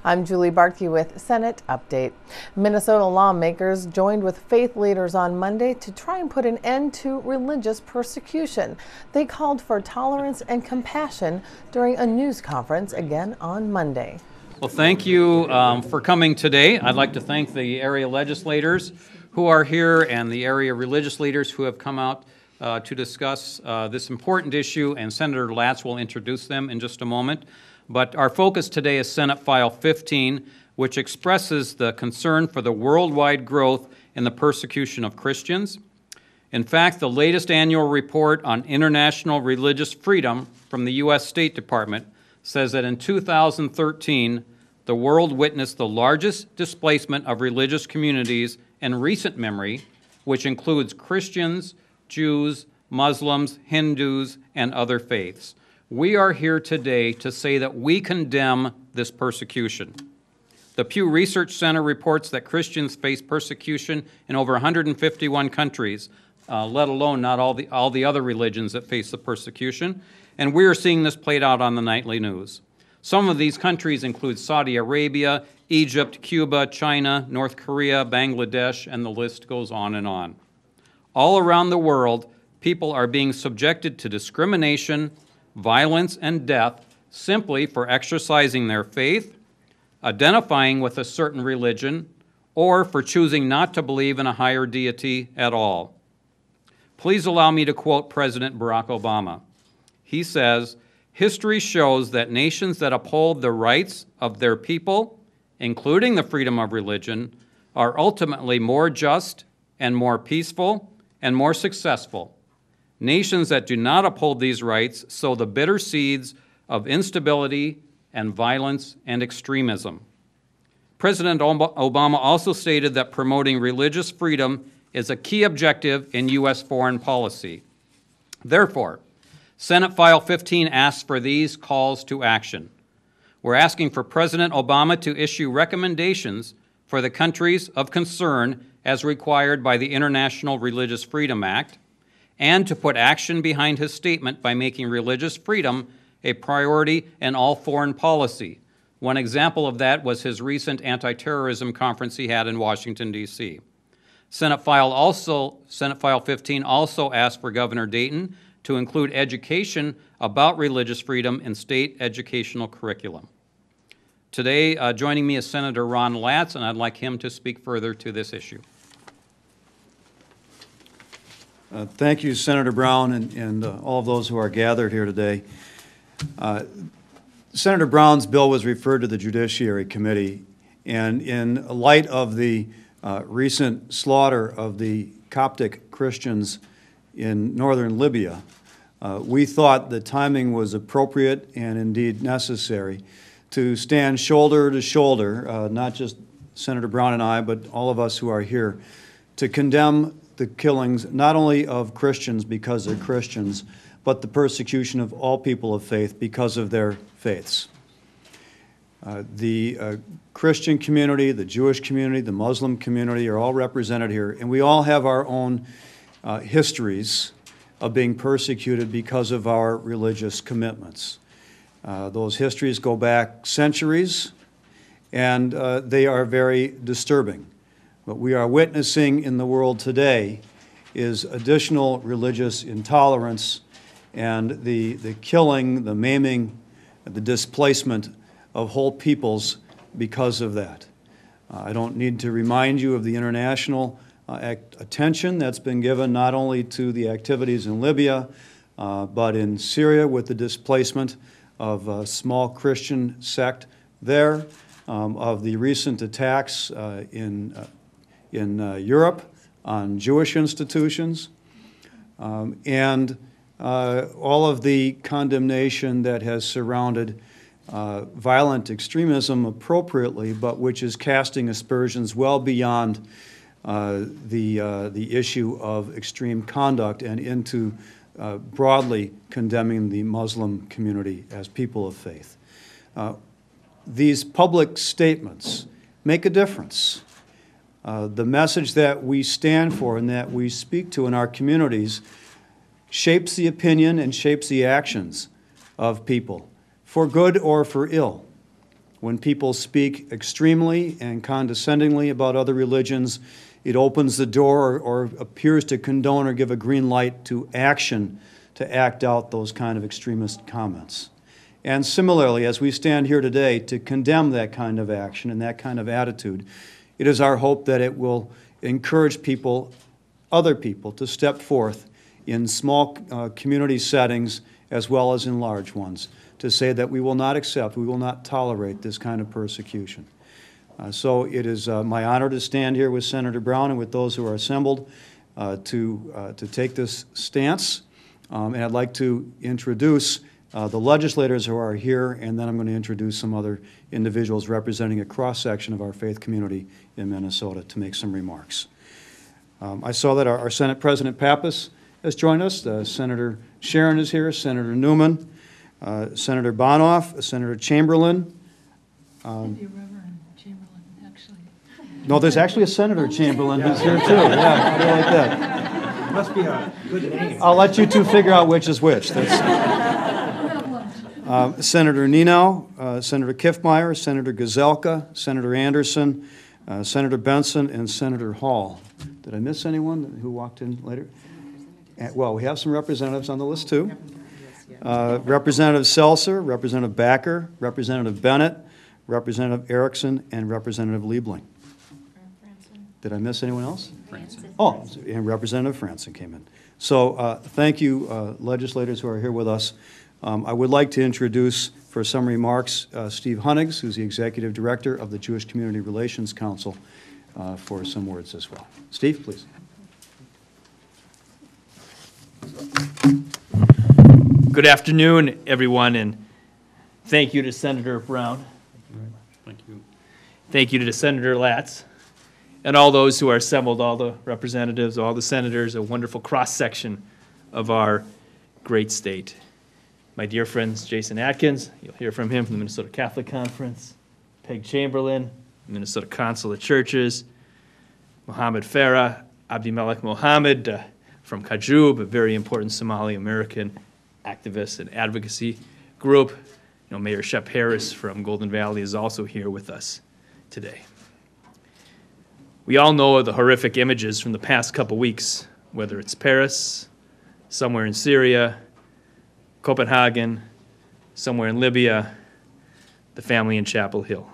I'm Julie Bartkey with Senate Update. Minnesota lawmakers joined with faith leaders on Monday to try and put an end to religious persecution. They called for tolerance and compassion during a news conference again on Monday. Well, thank you for coming today. I'd like to thank the area legislators who are here and the area religious leaders who have come out to discuss this important issue, and Senator Latz will introduce them in just a moment. But our focus today is Senate File 15, which expresses the concern for the worldwide growth in the persecution of Christians. In fact, the latest annual report on international religious freedom from the U.S. State Department says that in 2013, the world witnessed the largest displacement of religious communities in recent memory, which includes Christians, Jews, Muslims, Hindus, and other faiths. We are here today to say that we condemn this persecution. The Pew Research Center reports that Christians face persecution in over 151 countries, let alone not all the other religions that face the persecution, and we are seeing this played out on the nightly news. Some of these countries include Saudi Arabia, Egypt, Cuba, China, North Korea, Bangladesh, and the list goes on and on. All around the world, people are being subjected to discrimination, violence, and death simply for exercising their faith, identifying with a certain religion, or for choosing not to believe in a higher deity at all. Please allow me to quote President Barack Obama. He says, "History shows that nations that uphold the rights of their people, including the freedom of religion, are ultimately more just and more peaceful and more successful. Nations that do not uphold these rights sow the bitter seeds of instability and violence and extremism." President Obama also stated that promoting religious freedom is a key objective in U.S. foreign policy. Therefore, Senate File 15 asks for these calls to action. We're asking for President Obama to issue recommendations for the countries of concern as required by the International Religious Freedom Act, and to put action behind his statement by making religious freedom a priority in all foreign policy. One example of that was his recent anti-terrorism conference he had in Washington, D.C. Senate File 15 also asked for Governor Dayton to include education about religious freedom in state educational curriculum. Today, joining me is Senator Ron Latz, and I'd like him to speak further to this issue. Thank you, Senator Brown, and all of those who are gathered here today. Senator Brown's bill was referred to the Judiciary Committee, and in light of the recent slaughter of the Coptic Christians in northern Libya, we thought the timing was appropriate and indeed necessary to stand shoulder to shoulder, not just Senator Brown and I, but all of us who are here, to condemn the killings not only of Christians because they're Christians, but the persecution of all people of faith because of their faiths. The Christian community, the Jewish community, the Muslim community are all represented here, and we all have our own histories of being persecuted because of our religious commitments. Those histories go back centuries, and they are very disturbing. What we are witnessing in the world today is additional religious intolerance and the killing, the maiming, the displacement of whole peoples because of that. I don't need to remind you of the international attention that's been given not only to the activities in Libya, but in Syria with the displacement of a small Christian sect there, of the recent attacks in Europe on Jewish institutions, and all of the condemnation that has surrounded violent extremism appropriately, but which is casting aspersions well beyond the issue of extreme conduct and into broadly condemning the Muslim community as people of faith. These public statements make a difference. The message that we stand for and that we speak to in our communities shapes the opinion and shapes the actions of people, for good or for ill. When people speak extremely and condescendingly about other religions, it opens the door or appears to condone or give a green light to action to act out those kind of extremist comments. And similarly, as we stand here today to condemn that kind of action and that kind of attitude, it is our hope that it will encourage people, other people, to step forth in small community settings as well as in large ones, to say that we will not accept, we will not tolerate this kind of persecution. So it is my honor to stand here with Senator Brown and with those who are assembled to take this stance. And I'd like to introduce the legislators who are here, and then I'm going to introduce some other individuals representing a cross-section of our faith community in Minnesota to make some remarks. I saw that our Senate President Pappas has joined us. Senator Sharon is here, Senator Newman, Senator Bonoff, Senator Chamberlain. Maybe Reverend Chamberlain, actually. No, there's actually a Senator Chamberlain who's here too. Yeah, how do you like that? Must be a good name. I'll let you two figure out which is which. Senator Nenow, Senator Kiffmeyer, Senator Gazelka, Senator Anderson, Senator Benson, and Senator Hall. Did I miss anyone who walked in later? Well, we have some representatives on the list too. Representative Seltzer, Representative Backer, Representative Bennett, Representative Erickson, and Representative Liebling. Did I miss anyone else? Franson. Oh, and Representative Franson came in. So thank you, legislators who are here with us. I would like to introduce, for some remarks, Steve Hunnigs, who's the Executive Director of the Jewish Community Relations Council, for some words as well. Steve, please. Good afternoon, everyone, and thank you to Senator Brown. Thank you very much. Thank you. Thank you to Senator Latz and all those who are assembled, all the representatives, all the senators, a wonderful cross-section of our great state. My dear friends, Jason Atkins, you'll hear from him from the Minnesota Catholic Conference, Peg Chamberlain, Minnesota Council of Churches, Mohammed Farah, Abdimelech Mohammed from Kajub, a very important Somali-American activist and advocacy group. Mayor Shep Harris from Golden Valley is also here with us today. We all know of the horrific images from the past couple weeks, whether it's Paris, somewhere in Syria, Copenhagen, somewhere in Libya, the family in Chapel Hill.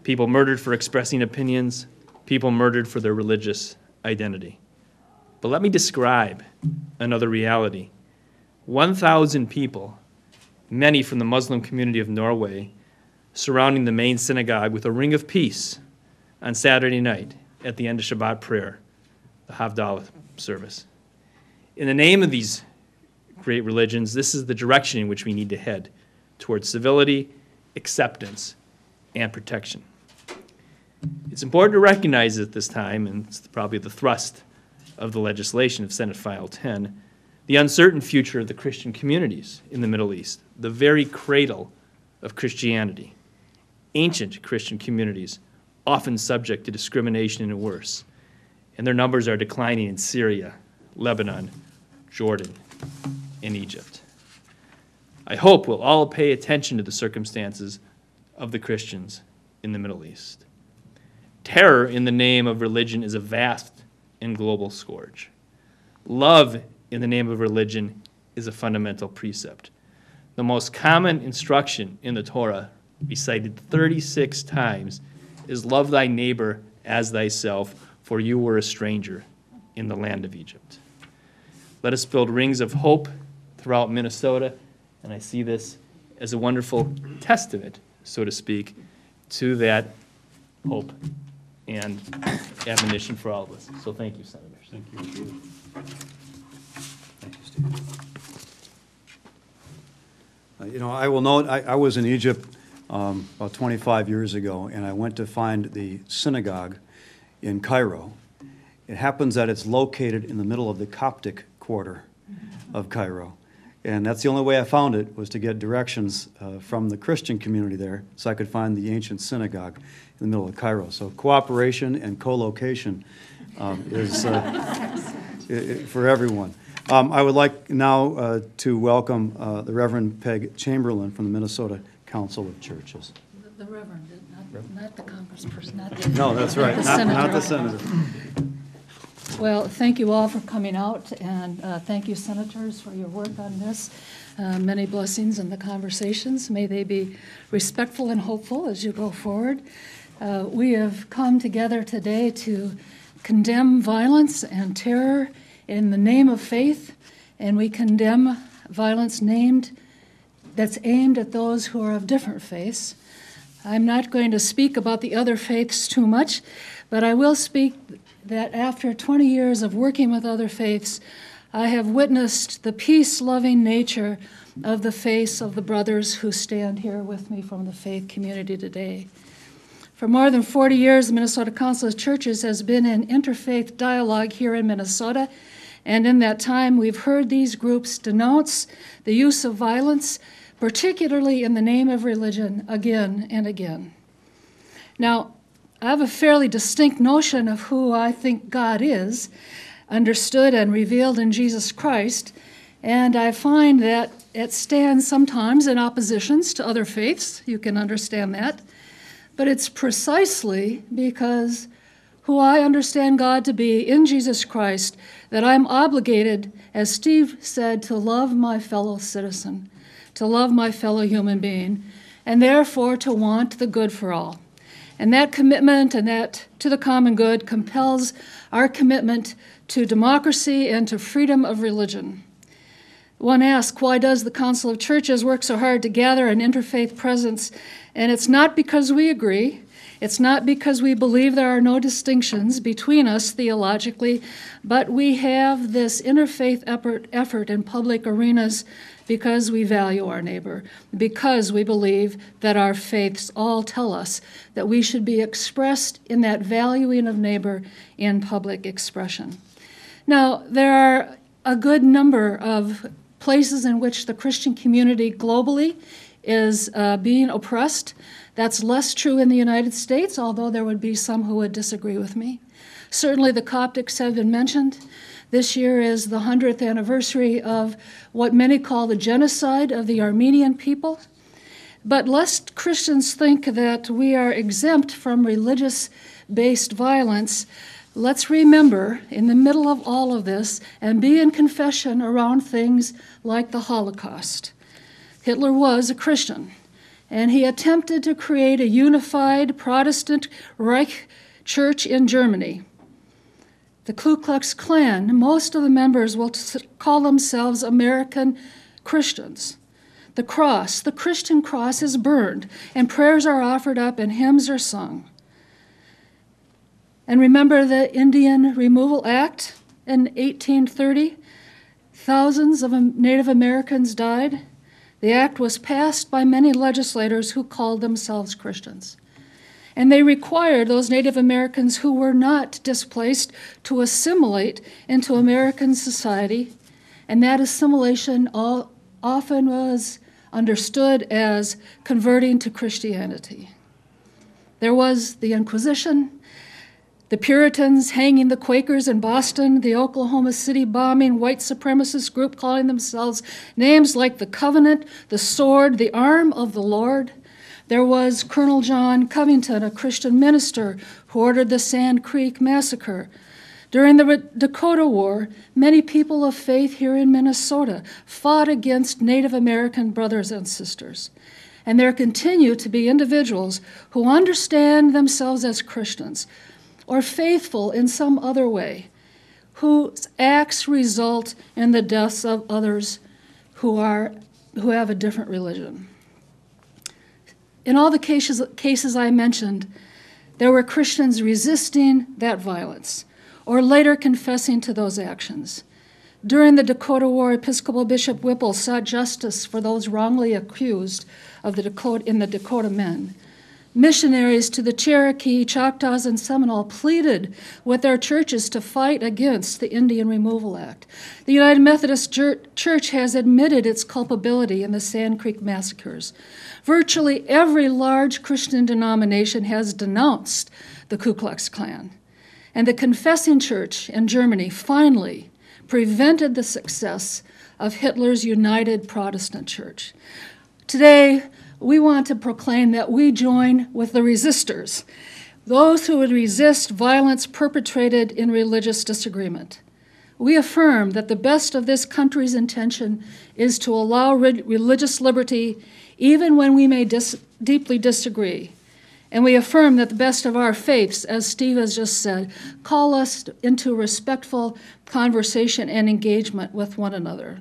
People murdered for expressing opinions, people murdered for their religious identity. But let me describe another reality. 1,000 people, many from the Muslim community of Norway, surrounding the main synagogue with a ring of peace on Saturday night at the end of Shabbat prayer, the Havdalah service. In the name of these great religions, this is the direction in which we need to head towards civility, acceptance, and protection. It's important to recognize at this time, and it's probably the thrust of the legislation of Senate File 10, the uncertain future of the Christian communities in the Middle East, the very cradle of Christianity. Ancient Christian communities, often subject to discrimination and worse, and their numbers are declining in Syria, Lebanon, Jordan, and Egypt. I hope we'll all pay attention to the circumstances of the Christians in the Middle East. Terror in the name of religion is a vast and global scourge. Love in the name of religion is a fundamental precept. The most common instruction in the Torah, recited 36 times, is love thy neighbor as thyself, for you were a stranger in the land of Egypt. Let us build rings of hope throughout Minnesota, and I see this as a wonderful testament, so to speak, to that hope and admonition for all of us. So thank you, Senators. Thank you. Thank you, Steve. I will note, I was in Egypt about 25 years ago, and I went to find the synagogue in Cairo. It happens that it's located in the middle of the Coptic quarter of Cairo. And that's the only way I found it, was to get directions from the Christian community there so I could find the ancient synagogue in the middle of Cairo. So cooperation and co-location is for everyone. I would like now to welcome the Reverend Peg Chamberlain from the Minnesota Council of Churches. The Reverend, not the congressperson, not the... No, that's right, not the senator. Well, thank you all for coming out, and thank you, senators, for your work on this. Many blessings in the conversations. May they be respectful and hopeful as you go forward. We have come together today to condemn violence and terror in the name of faith, and we condemn violence that's aimed at those who are of different faiths. I'm not going to speak about the other faiths too much, but I will speak that after 20 years of working with other faiths, I have witnessed the peace-loving nature of the faiths of the brothers who stand here with me from the faith community today. For more than 40 years, the Minnesota Council of Churches has been in interfaith dialogue here in Minnesota, and in that time, we've heard these groups denounce the use of violence, particularly in the name of religion, again and again. Now, I have a fairly distinct notion of who I think God is, understood and revealed in Jesus Christ, and I find that it stands sometimes in oppositions to other faiths. You can understand that. But it's precisely because who I understand God to be in Jesus Christ that I'm obligated, as Steve said, to love my fellow citizen, to love my fellow human being, and therefore to want the good for all. And that commitment and that to the common good compels our commitment to democracy and to freedom of religion. One asks, why does the Council of Churches work so hard to gather an interfaith presence? And it's not because we agree. It's not because we believe there are no distinctions between us theologically, but we have this interfaith effort in public arenas because we value our neighbor, because we believe that our faiths all tell us that we should be expressed in that valuing of neighbor in public expression. Now, there are a good number of places in which the Christian community globally is being oppressed. That's less true in the United States, although there would be some who would disagree with me. Certainly the Coptics have been mentioned. This year is the 100th anniversary of what many call the genocide of the Armenian people. But lest Christians think that we are exempt from religious-based violence, let's remember, in the middle of all of this, and be in confession around things like the Holocaust. Hitler was a Christian, and he attempted to create a unified Protestant Reich church in Germany. The Ku Klux Klan, most of the members will call themselves American Christians. The cross, the Christian cross, is burned, and prayers are offered up and hymns are sung. And remember the Indian Removal Act in 1830? Thousands of Native Americans died. The act was passed by many legislators who called themselves Christians. And they required those Native Americans who were not displaced to assimilate into American society, and that assimilation often was understood as converting to Christianity. There was the Inquisition, the Puritans hanging the Quakers in Boston, the Oklahoma City bombing white supremacist group calling themselves names like the Covenant, the Sword, the Arm of the Lord. There was Colonel John Covington, a Christian minister who ordered the Sand Creek Massacre. During the Dakota War, many people of faith here in Minnesota fought against Native American brothers and sisters. And there continue to be individuals who understand themselves as Christians or faithful in some other way, whose acts result in the deaths of others who have a different religion. In all the cases I mentioned, there were Christians resisting that violence or later confessing to those actions. During the Dakota War, Episcopal Bishop Whipple sought justice for those wrongly accused of in the Dakota Men. Missionaries to the Cherokee, Choctaws, and Seminole pleaded with their churches to fight against the Indian Removal Act. The United Methodist Church has admitted its culpability in the Sand Creek massacres. Virtually every large Christian denomination has denounced the Ku Klux Klan. And the Confessing Church in Germany finally prevented the success of Hitler's United Protestant Church. Today, we want to proclaim that we join with the resistors, those who would resist violence perpetrated in religious disagreement. We affirm that the best of this country's intention is to allow religious liberty even when we may deeply disagree. And we affirm that the best of our faiths, as Steve has just said, call us into respectful conversation and engagement with one another.